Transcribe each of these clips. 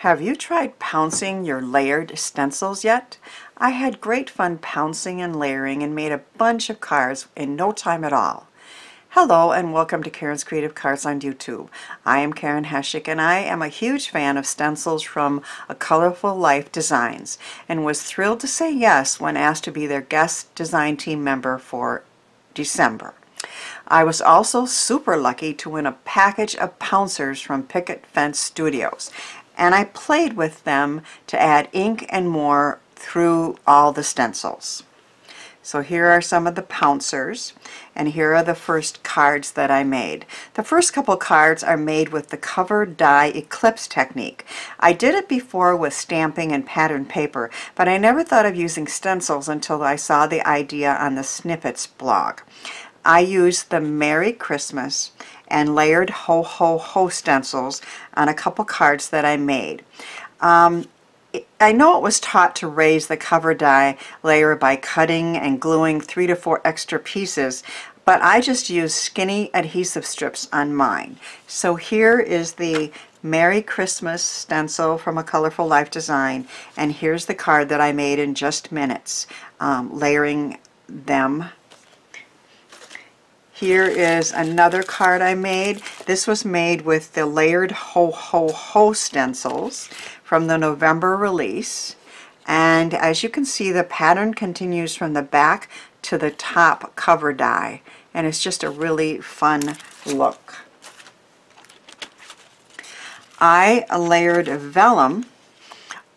Have you tried pouncing your layered stencils yet? I had great fun pouncing and layering and made a bunch of cards in no time at all. Hello and welcome to Karen's Creative Cards on YouTube. I am Karen Heschik and I am a huge fan of stencils from A Colorful Life Designs and was thrilled to say yes when asked to be their guest design team member for December. I was also super lucky to win a package of Pouncers from Picket Fence Studios, and I played with them to add ink and more through all the stencils. So here are some of the Pouncers, and here are the first cards that I made. The first couple cards are made with the cover die eclipse technique. I did it before with stamping and pattern paper, but I never thought of using stencils until I saw the idea on the Snippets blog. I used the Merry Christmas and layered Ho Ho Ho stencils on a couple cards that I made. I know it was taught to raise the cover die layer by cutting and gluing 3 to 4 extra pieces, but I just used skinny adhesive strips on mine. So here is the Merry Christmas stencil from A Colorful Life Design, and here's the card that I made in just minutes, layering them. Here is another card I made. This was made with the layered Ho Ho Ho stencils from the November release. And as you can see, the pattern continues from the back to the top cover die. And it's just a really fun look. I layered vellum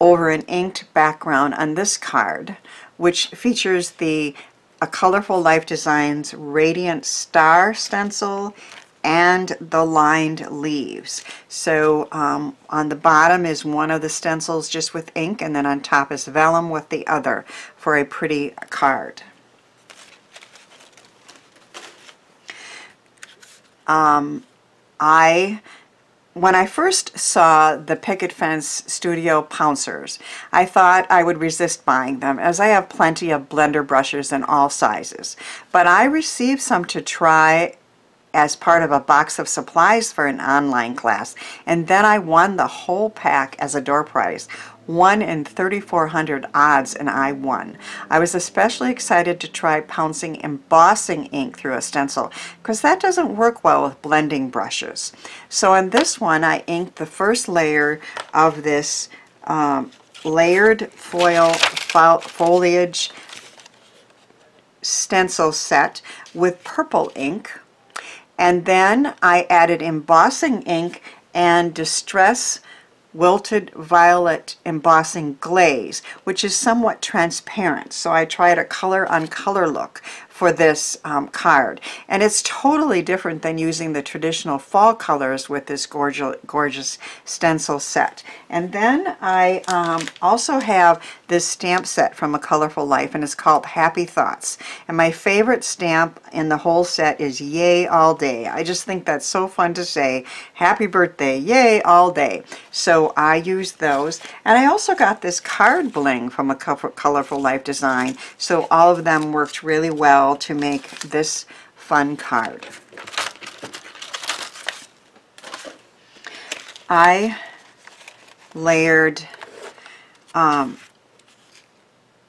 over an inked background on this card, which features the A Colorful Life Designs Radiant Star stencil and the lined leaves. So on the bottom is one of the stencils just with ink, and then on top is vellum with the other for a pretty card. When I first saw the Picket Fence Studio Pouncers, I thought I would resist buying them as I have plenty of blender brushes in all sizes. But I received some to try as part of a box of supplies for an online class, and then I won the whole pack as a door prize. 1 in 3,400 odds, and I won. I was especially excited to try pouncing embossing ink through a stencil because that doesn't work well with blending brushes. So in this one I inked the first layer of this layered foliage stencil set with purple ink, and then I added embossing ink and Distress Wilted Violet embossing glaze, which is somewhat transparent. So I tried a color on color look for this card, and it's totally different than using the traditional fall colors with this gorgeous stencil set. And then I also have this stamp set from A Colorful Life, and it's called Happy Thoughts. And my favorite stamp in the whole set is Yay All Day. I just think that's so fun to say. Happy birthday, yay all day. So I used those, and I also got this card bling from A Colorful Life Design. So all of them worked really well to make this fun card. I layered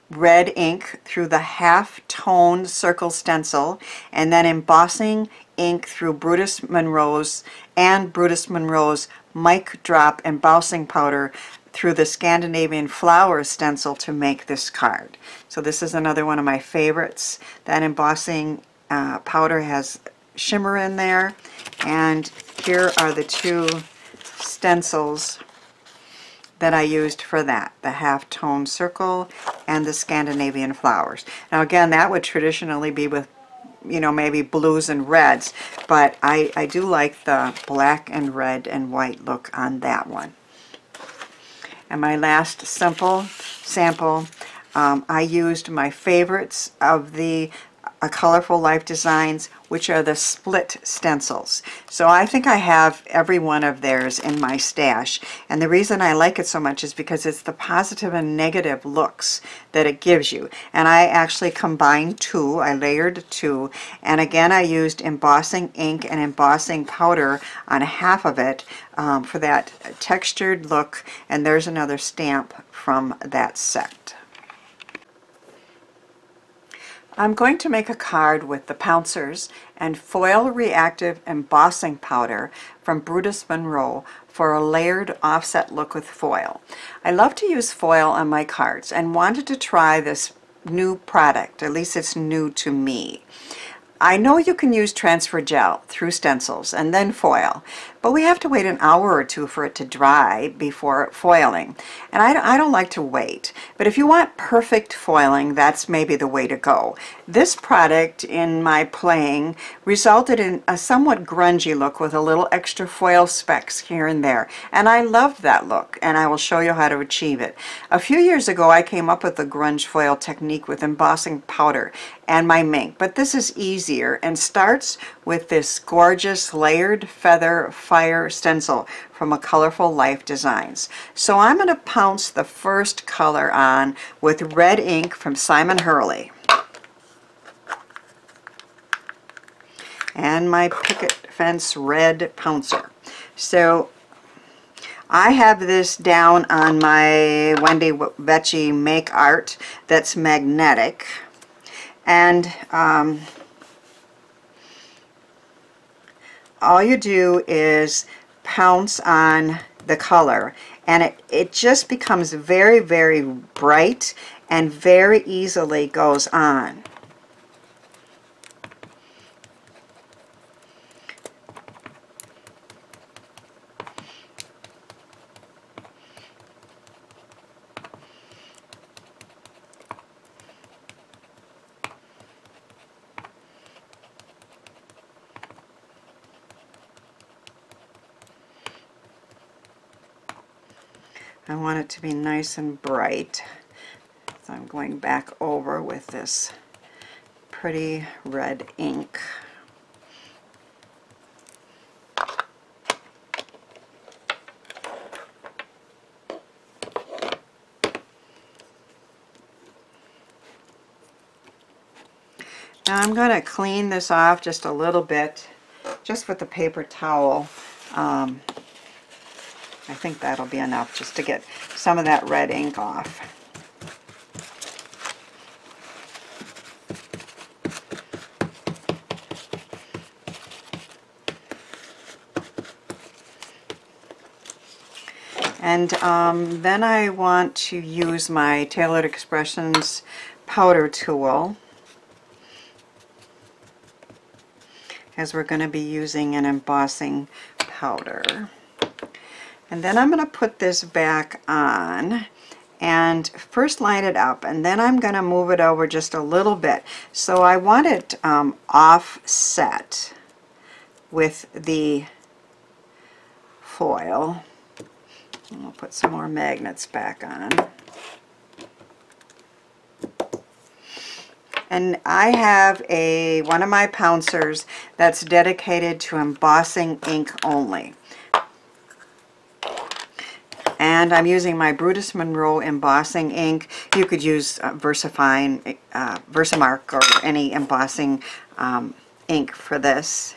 red ink through the Halftone circle stencil, and then embossing ink through Brutus Monroe's mic drop embossing powder through the Scandinavian flower stencil to make this card. So this is another one of my favorites. That embossing powder has shimmer in there, and here are the two stencils that I used for that, the Halftone circle and the Scandinavian flowers. Now again, that would traditionally be with, you know, maybe blues and reds, but I do like the black and red and white look on that one. And my last sample, I used my favorites of the A Colorful Life Designs which are the split stencils. So I think I have every one of theirs in my stash, and the reason I like it so much is because it's the positive and negative looks that it gives you. And I actually combined two, I layered two, and again I used embossing ink and embossing powder on half of it for that textured look, and there's another stamp from that set. I'm going to make a card with the Pouncers and foil reactive embossing powder from Brutus Monroe for a layered offset look with foil. I love to use foil on my cards and wanted to try this new product, at least it's new to me. I know you can use transfer gel through Stencils and then foil, but we have to wait an hour or two for it to dry before foiling. And I don't like to wait. But if you want perfect foiling, that's maybe the way to go. This product, in my playing, resulted in a somewhat grungy look with a little extra foil specks here and there. And I loved that look, and I will show you how to achieve it. A few years ago, I came up with the grunge foil technique with embossing powder and my mink, but this is easier and starts with this gorgeous layered feather fire stencil from a Colorful Life Designs. So I'm going to pounce the first color on with red ink from Simon Hurley and my Picket Fence red pouncer. So I have this down on my Wendy Vecchi Make Art that's magnetic, and all you do is pounce on the color, and it just becomes very, very bright and very easily goes on. I want it to be nice and bright, so I'm going back over with this pretty red ink. Now I'm going to clean this off just a little bit, just with the paper towel. I think that'll be enough just to get some of that red ink off. And then I want to use my Tailored Expressions powder tool, as we're going to be using an embossing powder. And then I'm going to put this back on and first line it up, and then I'm going to move it over just a little bit. So I want it offset with the foil. And we'll put some more magnets back on. And I have one of my Pouncers that's dedicated to embossing ink only. And I'm using my Brutus Monroe embossing ink. You could use Versafine, Versamark, or any embossing ink for this.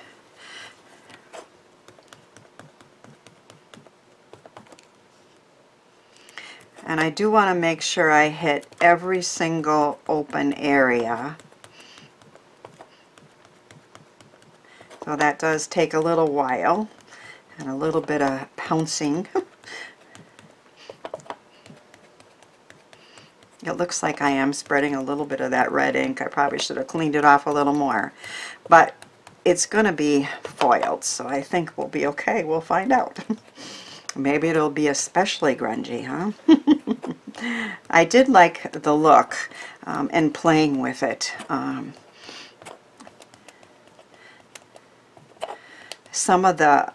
And I do want to make sure I hit every single open area. So that does take a little while and a little bit of pouncing. It looks like I am spreading a little bit of that red ink. I probably should have cleaned it off a little more. But it's going to be foiled, so I think we'll be okay. We'll find out. Maybe it'll be especially grungy, huh? I did like the look and playing with it. Some of the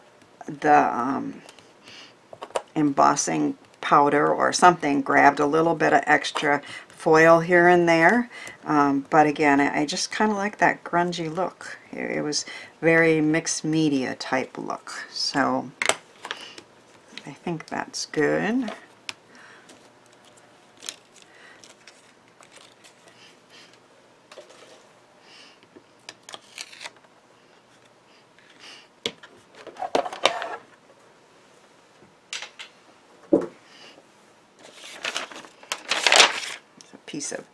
embossing powder or something grabbed a little bit of extra foil here and there, but again, I just kind of like that grungy look. It was very mixed media type look. So I think that's good. Piece of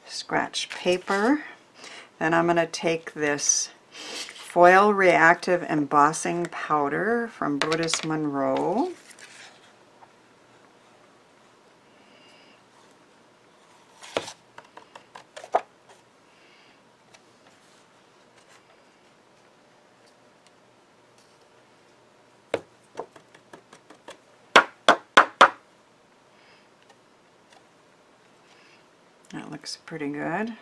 scratch paper. Then I'm going to take this foil reactive embossing powder from Brutus Monroe. That looks pretty good.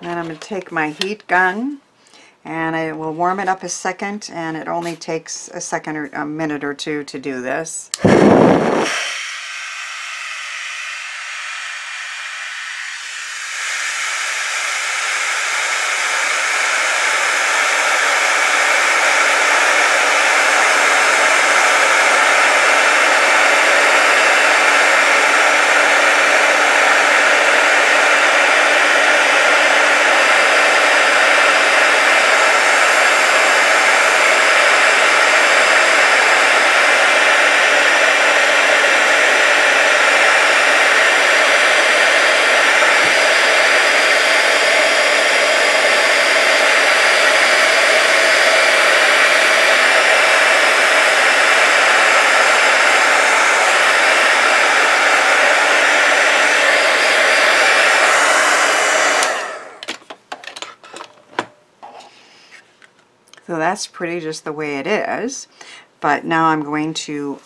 Then I'm going to take my heat gun and I will warm it up a second, and it only takes a second or a minute or two to do this. So that's pretty just the way it is. But now I'm going to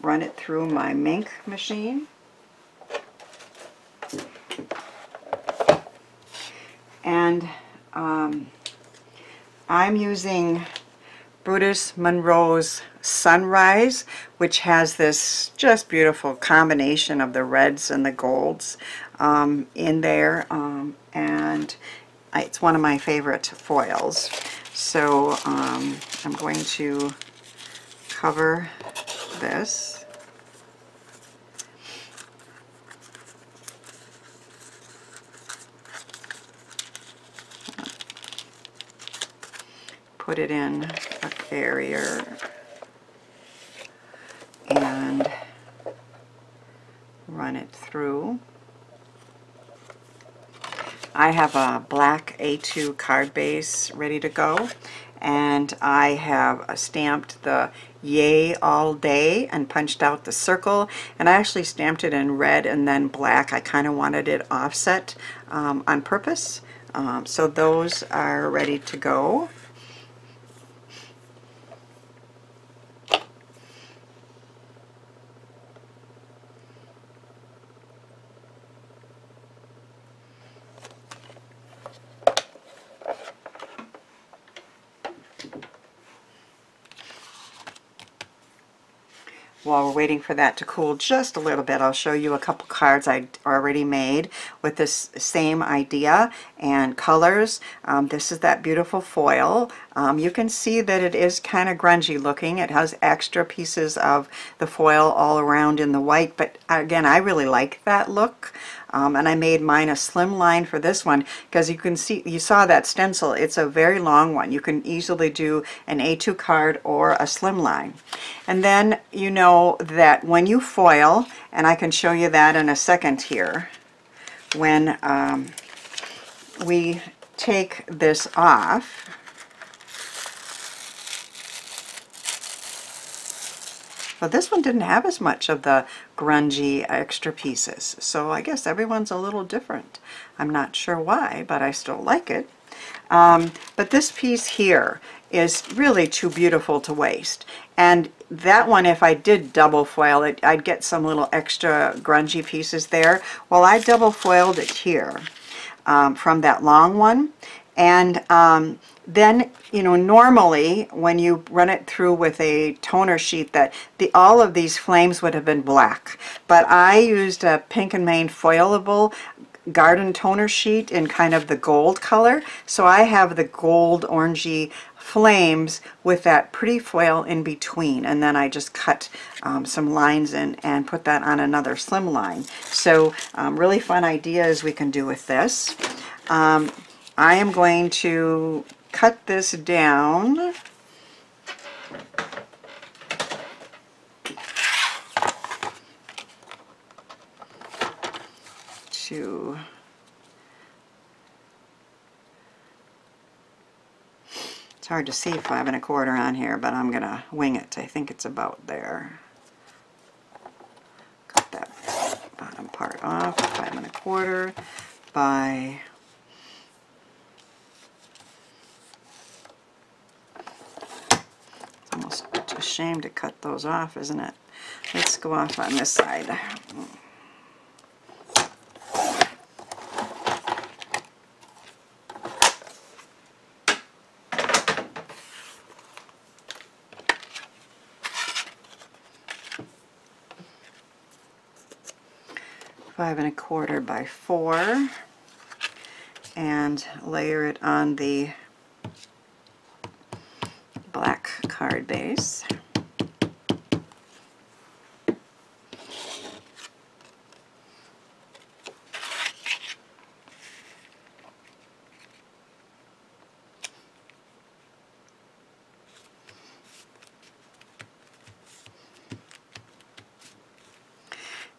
run it through my Mink machine. And I'm using Brutus Monroe's Sunrise, which has this just beautiful combination of the reds and the golds in there. And it's one of my favorite foils. So I'm going to cover this. Put it in a carrier and run it through. I have a black A2 card base ready to go, and I have stamped the Yay All Day and punched out the circle, and I actually stamped it in red and then black. I kind of wanted it offset on purpose. So those are ready to go. While we're waiting for that to cool just a little bit, I'll show you a couple cards I already made with this same idea and colors. This is that beautiful foil. You can see that it is kind of grungy looking. It has extra pieces of the foil all around in the white, but again, I really like that look. And I made mine a slim line for this one because you can see, you saw that stencil, it's a very long one. You can easily do an A2 card or a slim line. And then you know that when you foil, and I can show you that in a second here, when we take this off, well, this one didn't have as much of the grungy extra pieces, so I guess everyone's a little different. I'm not sure why, but I still like it. But this piece here is really too beautiful to waste. And that one, if I did double foil it, I'd get some little extra grungy pieces there. Well, I double foiled it here from that long one. And then, you know, normally when you run it through with a toner sheet, that all of these flames would have been black. But I used a Pink and Main foilable garden toner sheet in kind of the gold color. So I have the gold orangey flames with that pretty foil in between, and then I just cut some lines in and put that on another slim line. So really fun ideas we can do with this. I am going to cut this down to hard to see 5 1/4 on here, but I'm gonna wing it. I think it's about there. Cut that bottom part off. 5 1/4 by it's almost a shame to cut those off, isn't it? Let's go off on this side. Five 1/4 by 4, and layer it on the black card base.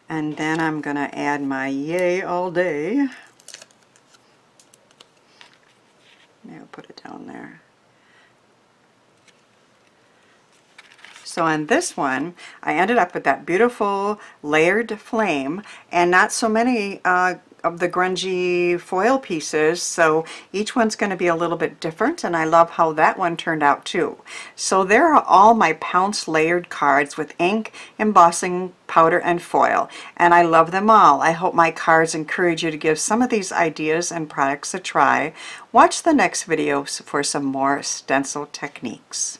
And then I'm going to add my Yay All Day. Maybe I'll put it down there. So on this one, I ended up with that beautiful layered flame and not so many of the grungy foil pieces, so each one's going to be a little bit different, and I love how that one turned out too. So there are all my Pounce layered cards with ink, embossing, powder, and foil, and I love them all. I hope my cards encourage you to give some of these ideas and products a try. Watch the next video for some more stencil techniques.